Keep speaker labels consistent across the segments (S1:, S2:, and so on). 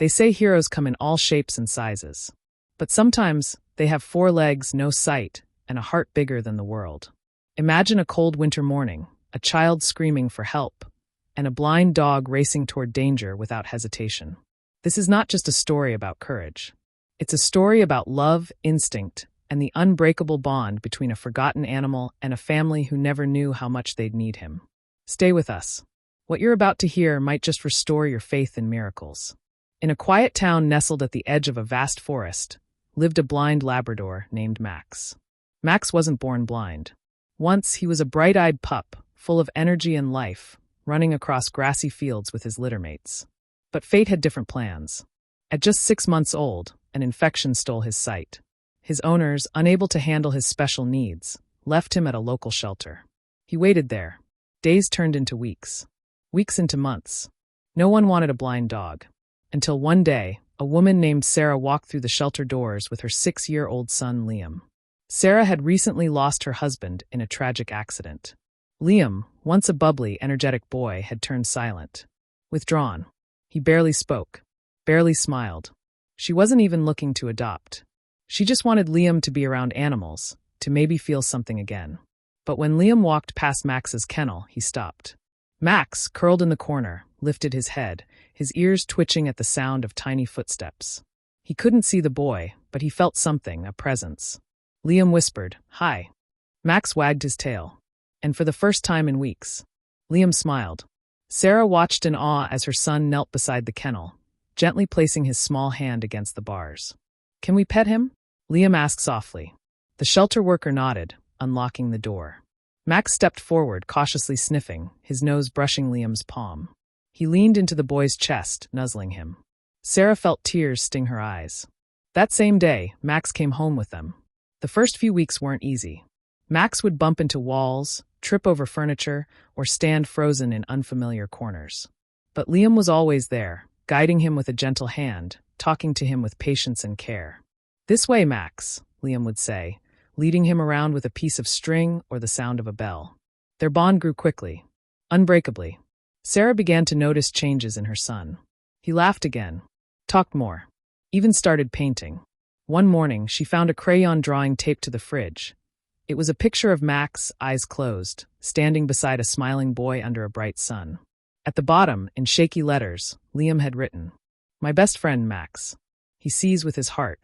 S1: They say heroes come in all shapes and sizes. But sometimes they have 4 legs, no sight, and a heart bigger than the world. Imagine a cold winter morning, a child screaming for help, and a blind dog racing toward danger without hesitation. This is not just a story about courage. It's a story about love, instinct, and the unbreakable bond between a forgotten animal and a family who never knew how much they'd need him. Stay with us. What you're about to hear might just restore your faith in miracles. In a quiet town nestled at the edge of a vast forest, lived a blind Labrador named Max. Max wasn't born blind. Once he was a bright-eyed pup, full of energy and life, running across grassy fields with his littermates. But fate had different plans. At just 6 months old, an infection stole his sight. His owners, unable to handle his special needs, left him at a local shelter. He waited there. Days turned into weeks. Weeks into months. No one wanted a blind dog. Until one day, a woman named Sarah walked through the shelter doors with her 6-year-old son, Liam. Sarah had recently lost her husband in a tragic accident. Liam, once a bubbly, energetic boy, had turned silent. Withdrawn. He barely spoke. Barely smiled. She wasn't even looking to adopt. She just wanted Liam to be around animals, to maybe feel something again. But when Liam walked past Max's kennel, he stopped. Max, curled in the corner, lifted his head, his ears twitching at the sound of tiny footsteps. He couldn't see the boy, but he felt something, a presence. Liam whispered, "Hi." Max wagged his tail. And for the first time in weeks, Liam smiled. Sarah watched in awe as her son knelt beside the kennel, gently placing his small hand against the bars. "Can we pet him?" Liam asked softly. The shelter worker nodded, unlocking the door. Max stepped forward, cautiously sniffing, his nose brushing Liam's palm. He leaned into the boy's chest, nuzzling him. Sarah felt tears sting her eyes. That same day, Max came home with them. The first few weeks weren't easy. Max would bump into walls, trip over furniture, or stand frozen in unfamiliar corners. But Liam was always there, guiding him with a gentle hand, talking to him with patience and care. "This way, Max," Liam would say, leading him around with a piece of string or the sound of a bell. Their bond grew quickly, unbreakably. Sarah began to notice changes in her son. He laughed again, talked more, even started painting. One morning, she found a crayon drawing taped to the fridge. It was a picture of Max, eyes closed, standing beside a smiling boy under a bright sun. At the bottom, in shaky letters, Liam had written, "My best friend, Max. He sees with his heart."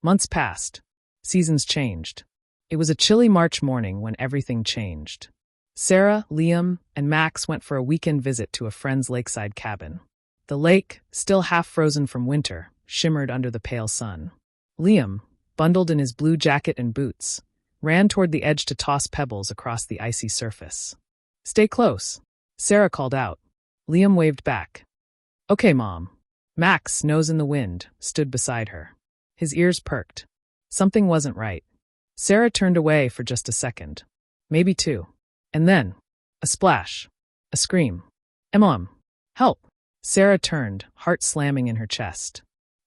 S1: Months passed. Seasons changed. It was a chilly March morning when everything changed. Sarah, Liam, and Max went for a weekend visit to a friend's lakeside cabin. The lake, still half frozen from winter, shimmered under the pale sun. Liam, bundled in his blue jacket and boots, ran toward the edge to toss pebbles across the icy surface. "Stay close," Sarah called out. Liam waved back. "Okay, Mom." Max, nose in the wind, stood beside her. His ears perked. Something wasn't right. Sarah turned away for just a second. Maybe 2. And then, a splash. A scream. "Mom! Help!" Sarah turned, heart slamming in her chest.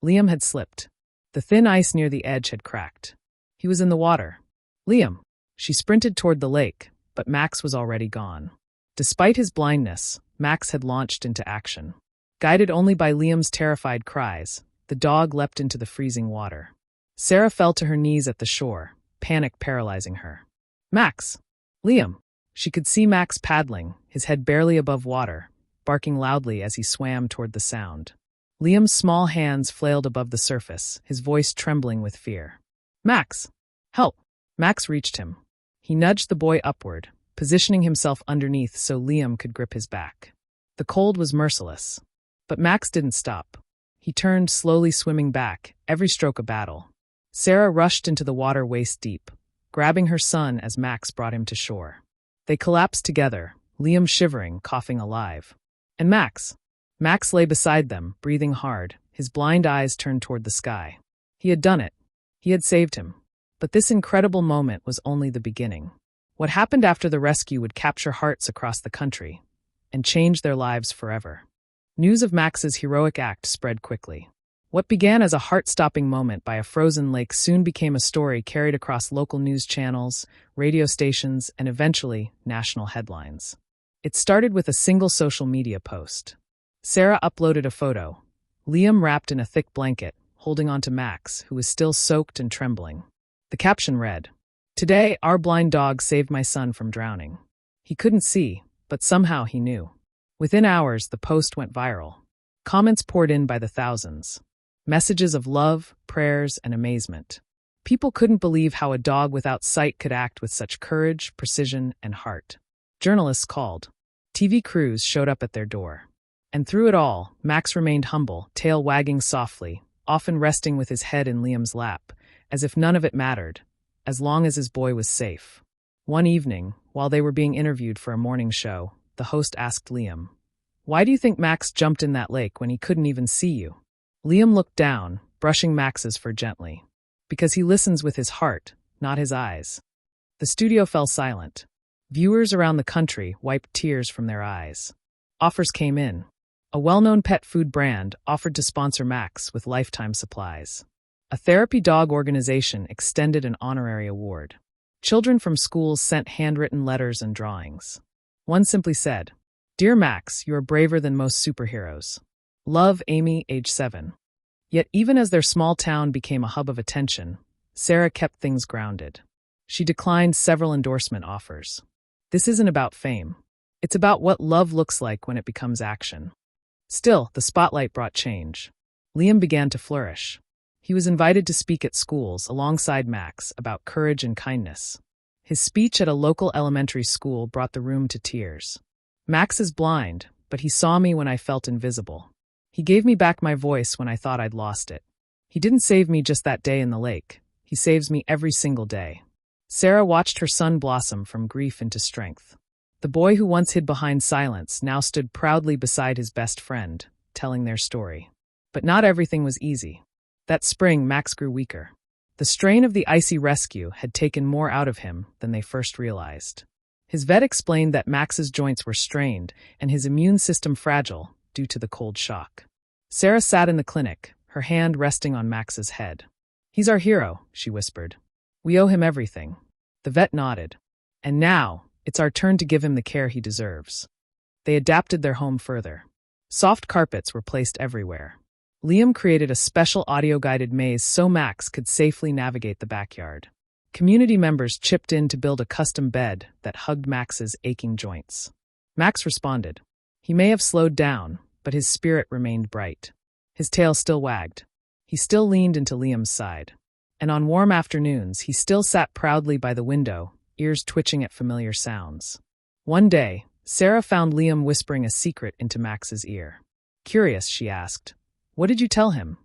S1: Liam had slipped. The thin ice near the edge had cracked. He was in the water. "Liam!" She sprinted toward the lake, but Max was already gone. Despite his blindness, Max had launched into action. Guided only by Liam's terrified cries, the dog leapt into the freezing water. Sarah fell to her knees at the shore, panic paralyzing her. "Max! Liam!" She could see Max paddling, his head barely above water, barking loudly as he swam toward the sound. Liam's small hands flailed above the surface, his voice trembling with fear. "Max! Help!" Max reached him. He nudged the boy upward, positioning himself underneath so Liam could grip his back. The cold was merciless. But Max didn't stop. He turned, slowly swimming back, every stroke a battle. Sarah rushed into the water waist deep, grabbing her son as Max brought him to shore. They collapsed together, Liam shivering, coughing alive. And Max? Max lay beside them, breathing hard, his blind eyes turned toward the sky. He had done it. He had saved him. But this incredible moment was only the beginning. What happened after the rescue would capture hearts across the country and change their lives forever. News of Max's heroic act spread quickly. What began as a heart-stopping moment by a frozen lake soon became a story carried across local news channels, radio stations, and eventually, national headlines. It started with a single social media post. Sarah uploaded a photo. Liam wrapped in a thick blanket, holding onto Max, who was still soaked and trembling. The caption read, "Today, our blind dog saved my son from drowning." He couldn't see, but somehow he knew. Within hours, the post went viral. Comments poured in by the thousands. Messages of love, prayers, and amazement. People couldn't believe how a dog without sight could act with such courage, precision, and heart. Journalists called. TV crews showed up at their door. And through it all, Max remained humble, tail wagging softly, often resting with his head in Liam's lap, as if none of it mattered, as long as his boy was safe. One evening, while they were being interviewed for a morning show, the host asked Liam, "Why do you think Max jumped in that lake when he couldn't even see you?" Liam looked down, brushing Max's fur gently. "Because he listens with his heart, not his eyes." The studio fell silent. Viewers around the country wiped tears from their eyes. Offers came in. A well-known pet food brand offered to sponsor Max with lifetime supplies. A therapy dog organization extended an honorary award. Children from schools sent handwritten letters and drawings. One simply said, "Dear Max, you are braver than most superheroes. Love, Amy, age 7. Yet even as their small town became a hub of attention, Sarah kept things grounded. She declined several endorsement offers. This isn't about fame. It's about what love looks like when it becomes action. Still, the spotlight brought change. Liam began to flourish. He was invited to speak at schools alongside Max about courage and kindness. His speech at a local elementary school brought the room to tears. "Max is blind, but he saw me when I felt invisible. He gave me back my voice when I thought I'd lost it. He didn't save me just that day in the lake. He saves me every single day." Sarah watched her son blossom from grief into strength. The boy who once hid behind silence now stood proudly beside his best friend, telling their story. But not everything was easy. That spring, Max grew weaker. The strain of the icy rescue had taken more out of him than they first realized. His vet explained that Max's joints were strained and his immune system fragile due to the cold shock. Sarah sat in the clinic, her hand resting on Max's head. "He's our hero," she whispered. "We owe him everything." The vet nodded. "And now, it's our turn to give him the care he deserves." They adapted their home further. Soft carpets were placed everywhere. Liam created a special audio-guided maze so Max could safely navigate the backyard. Community members chipped in to build a custom bed that hugged Max's aching joints. Max responded. He may have slowed down, but his spirit remained bright. His tail still wagged. He still leaned into Liam's side. And on warm afternoons, he still sat proudly by the window, ears twitching at familiar sounds. One day, Sarah found Liam whispering a secret into Max's ear. Curious, she asked, "What did you tell him?"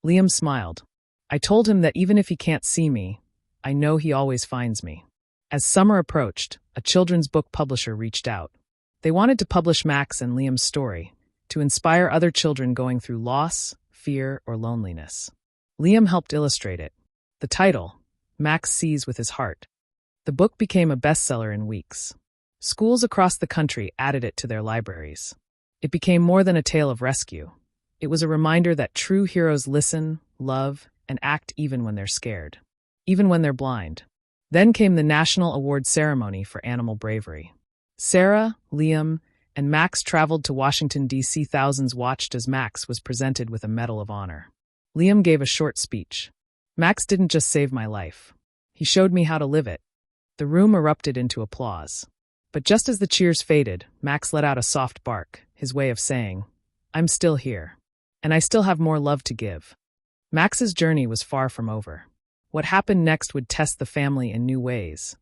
S1: Liam smiled. "I told him that even if he can't see me, I know he always finds me." As summer approached, a children's book publisher reached out. They wanted to publish Max and Liam's story, to inspire other children going through loss, fear, or loneliness. Liam helped illustrate it. The title, Max Sees with His Heart. The book became a bestseller in weeks. Schools across the country added it to their libraries. It became more than a tale of rescue. It was a reminder that true heroes listen, love, and act even when they're scared. Even when they're blind. Then came the National Award Ceremony for Animal Bravery. Sarah, Liam, and Max traveled to Washington, D.C. Thousands watched as Max was presented with a Medal of Honor. Liam gave a short speech. "Max didn't just save my life. He showed me how to live it." The room erupted into applause. But just as the cheers faded, Max let out a soft bark, his way of saying, "I'm still here. And I still have more love to give." Max's journey was far from over. What happened next would test the family in new ways,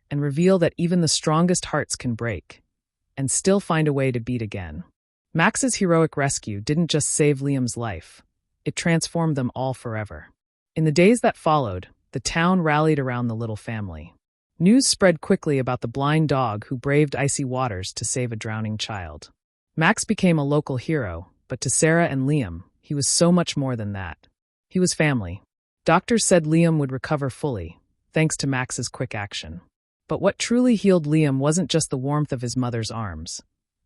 S1: and reveal that even the strongest hearts can break, and still find a way to beat again. Max's heroic rescue didn't just save Liam's life, it transformed them all forever. In the days that followed, the town rallied around the little family. News spread quickly about the blind dog who braved icy waters to save a drowning child. Max became a local hero, but to Sarah and Liam, he was so much more than that. He was family. Doctors said Liam would recover fully, thanks to Max's quick action. But what truly healed Liam wasn't just the warmth of his mother's arms.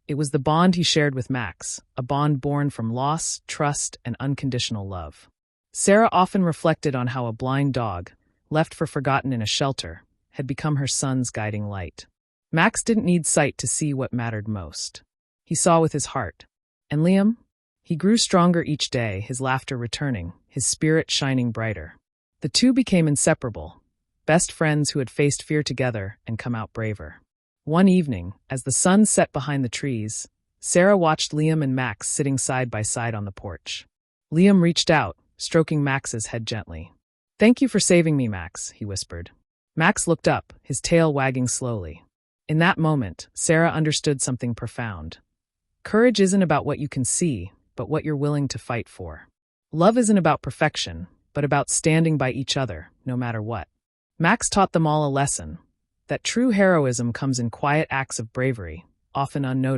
S1: It was the bond he shared with Max, a bond born from loss, trust, and unconditional love. Sarah often reflected on how a blind dog, left for forgotten in a shelter, had become her son's guiding light. Max didn't need sight to see what mattered most. He saw with his heart. And Liam? He grew stronger each day, his laughter returning, his spirit shining brighter. The two became inseparable, best friends who had faced fear together and come out braver. One evening, as the sun set behind the trees, Sarah watched Liam and Max sitting side by side on the porch. Liam reached out, stroking Max's head gently. "Thank you for saving me, Max," he whispered. Max looked up, his tail wagging slowly. In that moment, Sarah understood something profound. Courage isn't about what you can see, but what you're willing to fight for. Love isn't about perfection, but about standing by each other, no matter what. Max taught them all a lesson, that true heroism comes in quiet acts of bravery, often unnoticed.